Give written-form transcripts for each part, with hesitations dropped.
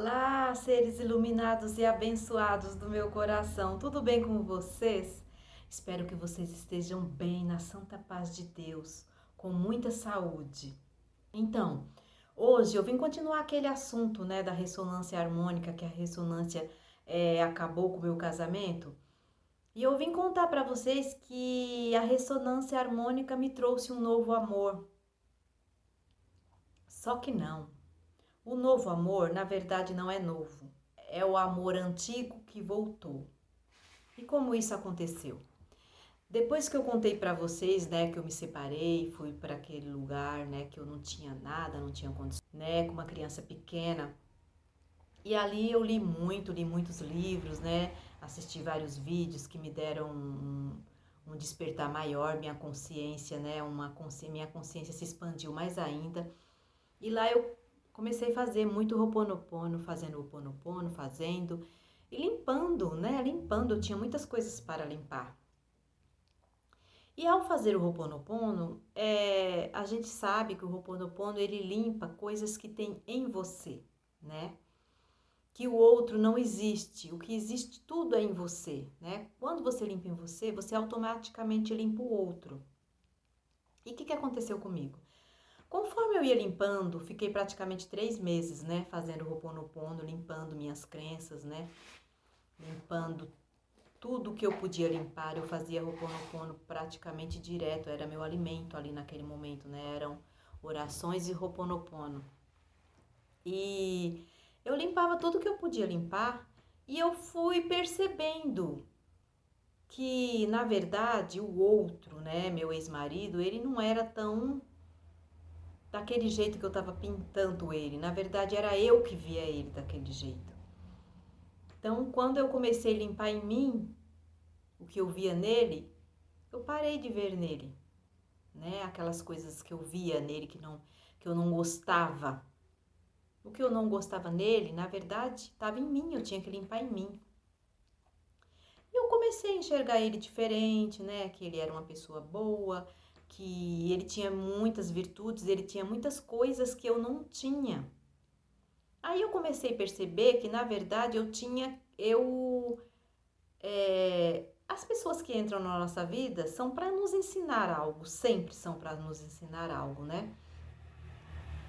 Olá, seres iluminados e abençoados do meu coração. Tudo bem com vocês? Espero que vocês estejam bem na santa paz de Deus, com muita saúde. Então, hoje eu vim continuar aquele assunto, né, da ressonância harmônica, que a ressonância acabou com o meu casamento. E eu vim contar para vocês que a ressonância harmônica me trouxe um novo amor. Só que não. O novo amor, na verdade, não é novo. É o amor antigo que voltou. E como isso aconteceu? Depois que eu contei para vocês, né, que eu me separei, fui para aquele lugar, né, que eu não tinha nada, não tinha condições, né, com uma criança pequena. E ali eu li muitos livros, né, assisti vários vídeos que me deram um despertar maior, minha consciência, né, minha consciência se expandiu mais ainda. E lá eu comecei a fazer muito Ho'oponopono, fazendo Ho'oponopono, fazendo e limpando, né? Limpando, eu tinha muitas coisas para limpar. E ao fazer o Ho'oponopono, a gente sabe que o Ho'oponopono, ele limpa coisas que tem em você, né? Que o outro não existe, o que existe tudo é em você, né? Quando você limpa em você, você automaticamente limpa o outro. E o que aconteceu comigo? Conforme eu ia limpando, fiquei praticamente 3 meses, né, fazendo Ho'oponopono, limpando minhas crenças, né, limpando tudo que eu podia limpar. Eu fazia Ho'oponopono praticamente direto, era meu alimento ali naquele momento, né, eram orações e Ho'oponopono. E eu limpava tudo que eu podia limpar e eu fui percebendo que, na verdade, o outro, né, meu ex-marido, ele não era tão daquele jeito que eu tava pintando ele. Na verdade, era eu que via ele daquele jeito. Então, quando eu comecei a limpar em mim o que eu via nele, eu parei de ver nele, né? Aquelas coisas que eu via nele que eu não gostava. O que eu não gostava nele, na verdade, estava em mim, eu tinha que limpar em mim. E eu comecei a enxergar ele diferente, né? Que ele era uma pessoa boa, que ele tinha muitas virtudes, ele tinha muitas coisas que eu não tinha. Aí eu comecei a perceber que, na verdade, as pessoas que entram na nossa vida são para nos ensinar algo, sempre são para nos ensinar algo, né?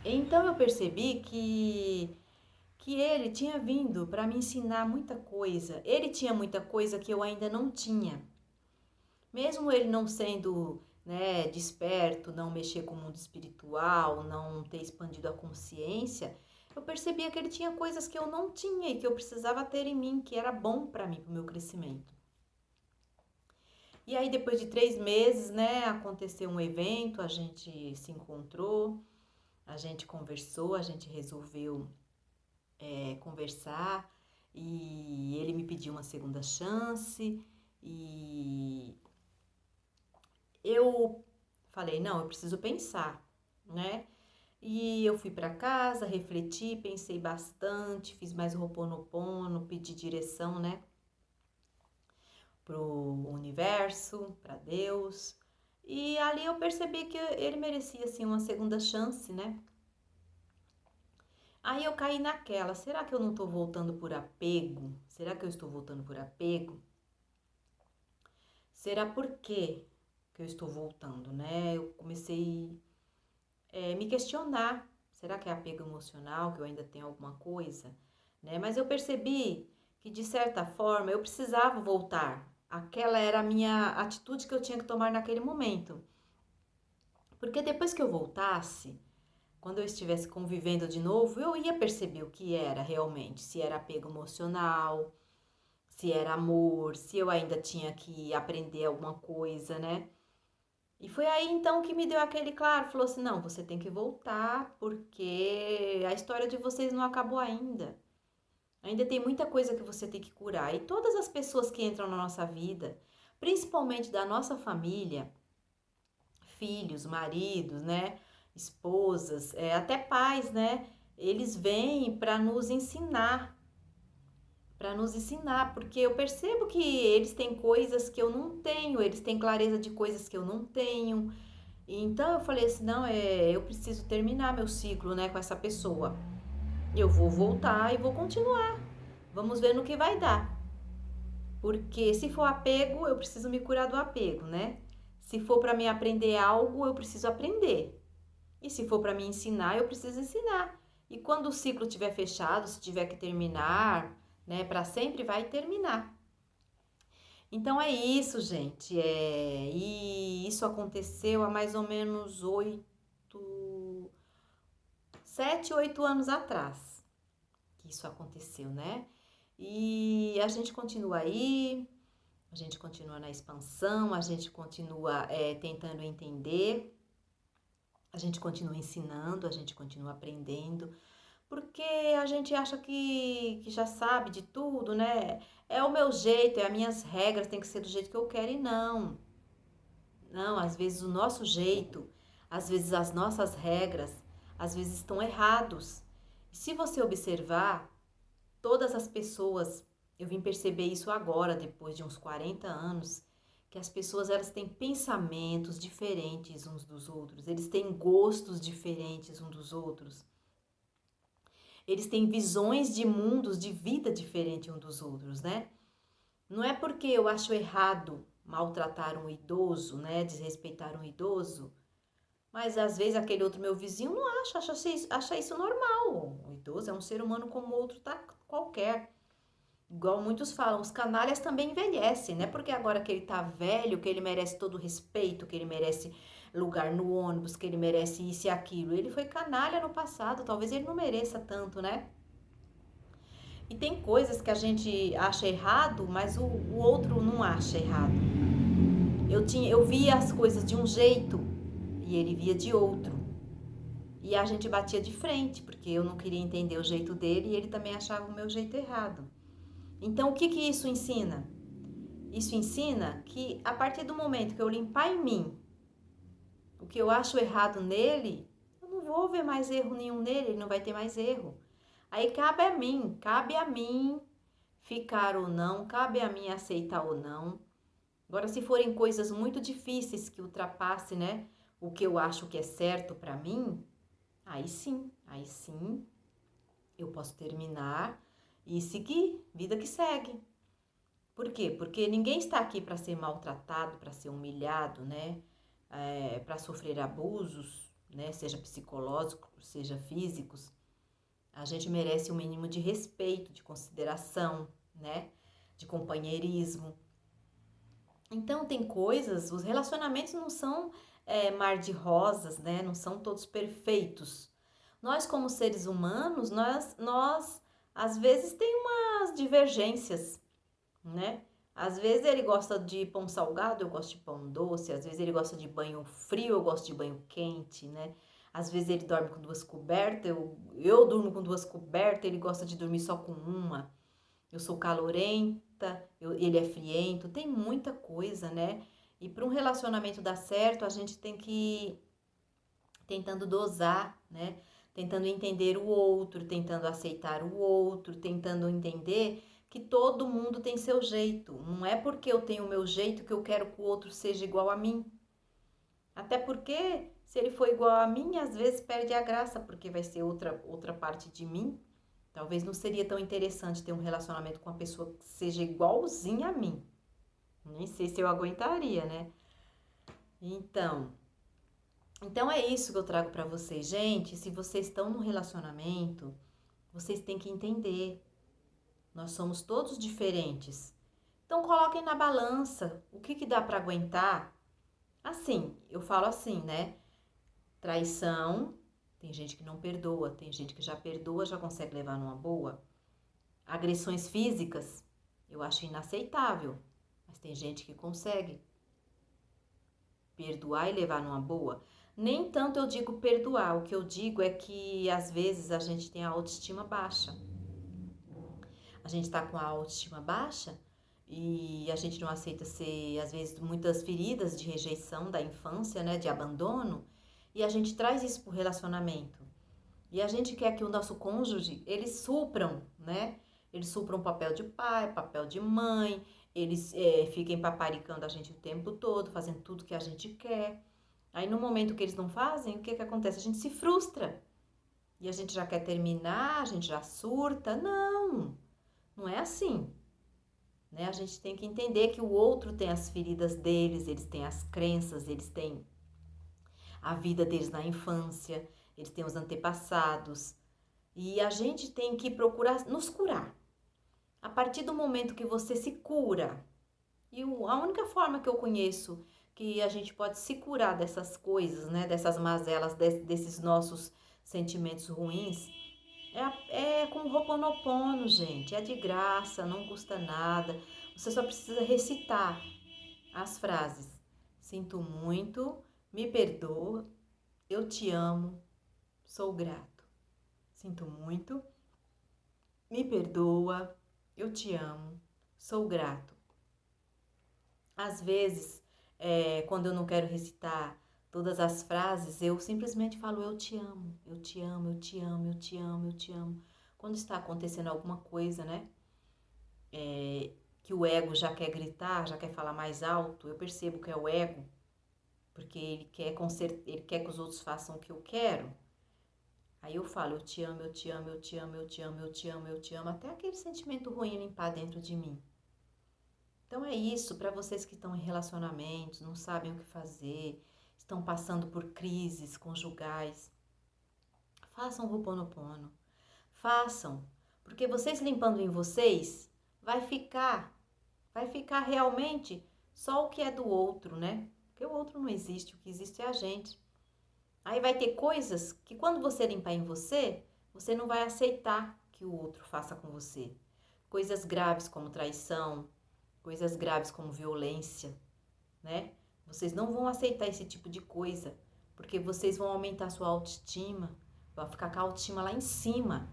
Então eu percebi que ele tinha vindo para me ensinar muita coisa. Ele tinha muita coisa que eu ainda não tinha. Mesmo ele não sendo, né, desperto, não mexer com o mundo espiritual, não ter expandido a consciência, eu percebia que ele tinha coisas que eu não tinha e que eu precisava ter em mim, que era bom para mim, para o meu crescimento. E aí, depois de 3 meses, né, aconteceu um evento, a gente se encontrou, a gente conversou, a gente resolveu conversar e ele me pediu uma segunda chance e eu falei, não, eu preciso pensar, né? E eu fui para casa, refleti, pensei bastante, fiz mais Ho'oponopono, pedi direção, né, pro universo, para Deus. E ali eu percebi que ele merecia assim uma segunda chance, né? Aí eu caí naquela, será que eu não tô voltando por apego? Será que eu estou voltando por apego? Será por quê que eu estou voltando, né? Eu comecei me questionar, será que é apego emocional, que eu ainda tenho alguma coisa, né? Mas eu percebi que, de certa forma, eu precisava voltar. Aquela era a minha atitude que eu tinha que tomar naquele momento. Porque depois que eu voltasse, quando eu estivesse convivendo de novo, eu ia perceber o que era realmente, se era apego emocional, se era amor, se eu ainda tinha que aprender alguma coisa, né? E foi aí então que me deu aquele claro, falou assim, não, você tem que voltar porque a história de vocês não acabou ainda. Ainda tem muita coisa que você tem que curar. E todas as pessoas que entram na nossa vida, principalmente da nossa família, filhos, maridos, né, esposas, até pais, né, eles vêm para nos ensinar, porque eu percebo que eles têm coisas que eu não tenho, eles têm clareza de coisas que eu não tenho. Então eu falei assim, não, eu preciso terminar meu ciclo, né, com essa pessoa. eu vou voltar e vou continuar. Vamos ver no que vai dar. Porque se for apego, eu preciso me curar do apego, né? Se for para me aprender algo, eu preciso aprender. E se for para me ensinar, eu preciso ensinar. E quando o ciclo tiver fechado, se tiver que terminar, né, para sempre vai terminar. Então é isso, gente. E isso aconteceu há mais ou menos 7, 8 anos atrás que isso aconteceu, né? E a gente continua aí, a gente continua na expansão, a gente continua tentando entender, a gente continua ensinando, a gente continua aprendendo, porque a gente acha que já sabe de tudo, né? É o meu jeito, é as minhas regras, tem que ser do jeito que eu quero e não. Não, às vezes o nosso jeito, às vezes as nossas regras, às vezes estão errados. E se você observar, todas as pessoas, eu vim perceber isso agora, depois de uns 40 anos, que as pessoas elas têm pensamentos diferentes uns dos outros, eles têm gostos diferentes uns dos outros, eles têm visões de mundos, de vida diferente uns dos outros, né? Não é porque eu acho errado maltratar um idoso, né, desrespeitar um idoso, mas às vezes aquele outro meu vizinho não acha isso normal. O idoso é um ser humano como outro qualquer. Igual muitos falam, os canalhas também envelhecem, né? Porque agora que ele tá velho, que ele merece todo o respeito, que ele merece lugar no ônibus, que ele merece isso e aquilo. Ele foi canalha no passado, talvez ele não mereça tanto, né? E tem coisas que a gente acha errado, mas o outro não acha errado. Eu via as coisas de um jeito e ele via de outro. E a gente batia de frente, porque eu não queria entender o jeito dele e ele também achava o meu jeito errado. Então, o que isso ensina? Isso ensina que a partir do momento que eu limpar em mim o que eu acho errado nele, eu não vou ver mais erro nenhum nele, ele não vai ter mais erro. Aí cabe a mim ficar ou não, cabe a mim aceitar ou não. Agora, se forem coisas muito difíceis que ultrapassem, né, o que eu acho que é certo para mim, aí sim, eu posso terminar e seguir, vida que segue. Por quê? Porque ninguém está aqui para ser maltratado, para ser humilhado, né? Para sofrer abusos, né? Seja psicológicos, seja físicos. A gente merece um mínimo de respeito, de consideração, né? De companheirismo. Então, tem coisas, os relacionamentos não são mar de rosas, né? Não são todos perfeitos. Nós, como seres humanos, nós às vezes tem umas divergências, né? Às vezes ele gosta de pão salgado, eu gosto de pão doce. Às vezes ele gosta de banho frio, eu gosto de banho quente, né? Às vezes ele dorme com duas cobertas, eu durmo com duas cobertas, ele gosta de dormir só com uma. Eu sou calorenta, ele é friento, tem muita coisa, né? E para um relacionamento dar certo, a gente tem que ir tentando dosar, né? Tentando entender o outro, tentando aceitar o outro, tentando entender que todo mundo tem seu jeito. Não é porque eu tenho o meu jeito que eu quero que o outro seja igual a mim. Até porque, se ele for igual a mim, às vezes perde a graça, porque vai ser outra parte de mim. Talvez não seria tão interessante ter um relacionamento com uma pessoa que seja igualzinha a mim. Nem sei se eu aguentaria, né? Então é isso que eu trago para vocês, gente. Se vocês estão num relacionamento, vocês têm que entender. Nós somos todos diferentes. Então coloquem na balança o que dá para aguentar. Assim, eu falo assim, né? Traição, tem gente que não perdoa, tem gente que já perdoa, já consegue levar numa boa. Agressões físicas, eu acho inaceitável, mas tem gente que consegue perdoar e levar numa boa. Nem tanto eu digo perdoar, o que eu digo é que às vezes a gente tem a autoestima baixa. A gente tá com a autoestima baixa e a gente não aceita ser, às vezes, muitas feridas de rejeição da infância, né, de abandono, e a gente traz isso pro relacionamento. E a gente quer que o nosso cônjuge, eles supram, né? Eles supram o papel de pai, papel de mãe, eles fiquem paparicando a gente o tempo todo, fazendo tudo que a gente quer. Aí no momento que eles não fazem, o que acontece? A gente se frustra. e a gente já quer terminar, a gente já surta. Não é assim, né? A gente tem que entender que o outro tem as feridas deles, eles têm as crenças, eles têm a vida deles na infância, eles têm os antepassados, e a gente tem que procurar nos curar. A partir do momento que você se cura, e a única forma que eu conheço que a gente pode se curar dessas coisas, né, dessas mazelas, desses nossos sentimentos ruins, é com o Ho'oponopono, gente. É de graça, não custa nada. Você só precisa recitar as frases. Sinto muito, me perdoa, eu te amo, sou grato. Sinto muito, me perdoa, eu te amo, sou grato. Às vezes, quando eu não quero recitar todas as frases, eu simplesmente falo eu te amo, eu te amo, eu te amo, eu te amo, eu te amo. Quando está acontecendo alguma coisa, né, que o ego já quer gritar, já quer falar mais alto, eu percebo que é o ego, porque ele quer que os outros façam o que eu quero. Aí eu falo, eu te amo, eu te amo, eu te amo, eu te amo, eu te amo, eu te amo, até aquele sentimento ruim limpar dentro de mim. Então é isso, para vocês que estão em relacionamentos, não sabem o que fazer, estão passando por crises conjugais, façam o Ho'oponopono. Façam, porque vocês limpando em vocês, vai ficar realmente só o que é do outro, né? Porque o outro não existe, o que existe é a gente. Aí vai ter coisas que quando você limpar em você, você não vai aceitar que o outro faça com você. Coisas graves como traição, coisas graves como violência, né? Vocês não vão aceitar esse tipo de coisa, porque vocês vão aumentar sua autoestima, vão ficar com a autoestima lá em cima.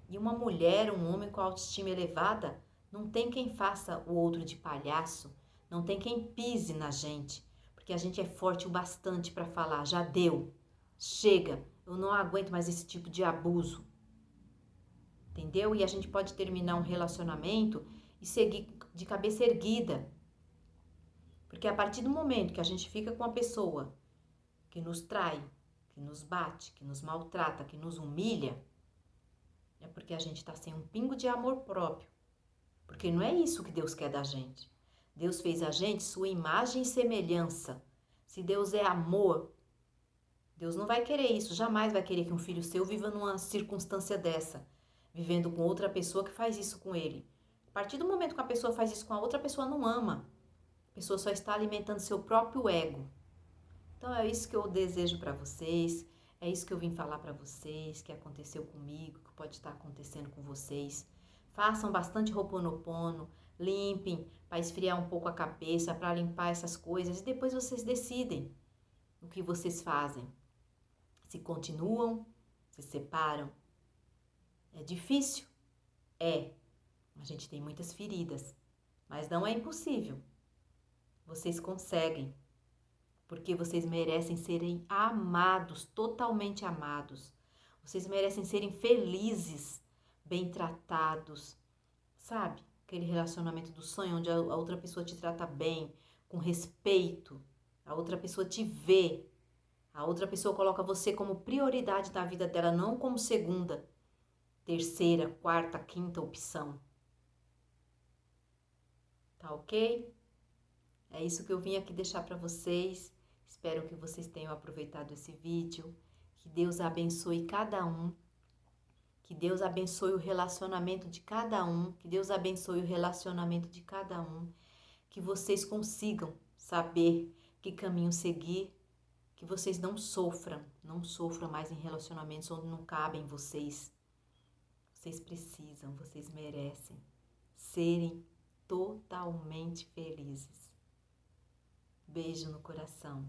E uma mulher, um homem com a autoestima elevada, não tem quem faça o outro de palhaço, não tem quem pise na gente, porque a gente é forte o bastante para falar, já deu, chega, eu não aguento mais esse tipo de abuso, entendeu? E a gente pode terminar um relacionamento e seguir de cabeça erguida, porque a partir do momento que a gente fica com a pessoa que nos trai, que nos bate, que nos maltrata, que nos humilha, é porque a gente está sem um pingo de amor próprio. Porque não é isso que Deus quer da gente. Deus fez a gente sua imagem e semelhança. Se Deus é amor, Deus não vai querer isso. Jamais vai querer que um filho seu viva numa circunstância dessa. Vivendo com outra pessoa que faz isso com ele. A partir do momento que a pessoa faz isso com a outra, a pessoa não ama. A pessoa só está alimentando seu próprio ego. Então é isso que eu desejo para vocês. É isso que eu vim falar para vocês, que aconteceu comigo, que pode estar acontecendo com vocês. Façam bastante Ho'oponopono, limpem para esfriar um pouco a cabeça, para limpar essas coisas e depois vocês decidem o que vocês fazem. Se continuam, se separam. É difícil? É. A gente tem muitas feridas, mas não é impossível. Vocês conseguem. Porque vocês merecem serem amados, totalmente amados. Vocês merecem serem felizes, bem tratados, sabe? Aquele relacionamento do sonho onde a outra pessoa te trata bem, com respeito, a outra pessoa te vê, a outra pessoa coloca você como prioridade na vida dela, não como segunda, terceira, quarta, quinta opção. Tá ok? É isso que eu vim aqui deixar para vocês. Espero que vocês tenham aproveitado esse vídeo. Que Deus abençoe cada um. Que Deus abençoe o relacionamento de cada um. Que Deus abençoe o relacionamento de cada um. Que vocês consigam saber que caminho seguir. Que vocês não sofram mais em relacionamentos onde não cabem vocês. Vocês precisam, vocês merecem serem totalmente felizes. Beijo no coração.